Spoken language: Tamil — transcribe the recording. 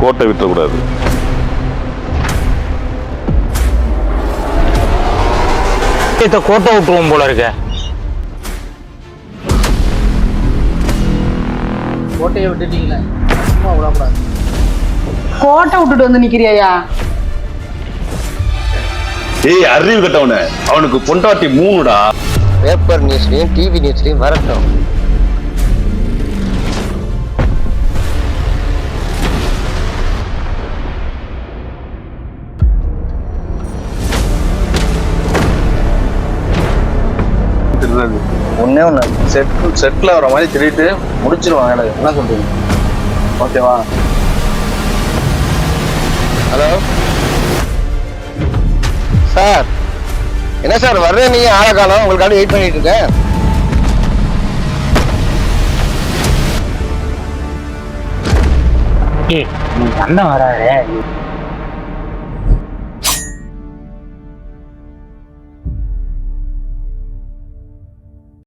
கோட்டை விட்டுறக்கூடாது. கோட்டை விட்டுருவோம் போல இருக்க. கோட்டையை விட்டுட்டீங்களே, சும்மா விடக்கூடாது. கோட்டை விட்டுட்டு வந்து நிக்கிறியா? ஏய் அறிவு கட்டவன, அவனுக்கு பொண்டாட்டி 3டா. பேப்பர் நியூஸ்லயும் டிவி நியூஸ்லயும் வரட்டும். ஒன்னே ஒன்று செட்டில் வர மாதிரி திருட்டு முடிச்சிருவாங்க. எனக்கு என்ன சொல்றீங்க? ஓகேவா? ஹலோ சார், என்ன சார் வர்றேன், நீங்க ஆளை காலம் உங்களுக்காக வெயிட் பண்ணிட்டு இருக்கேன். அண்ணன் வராரு.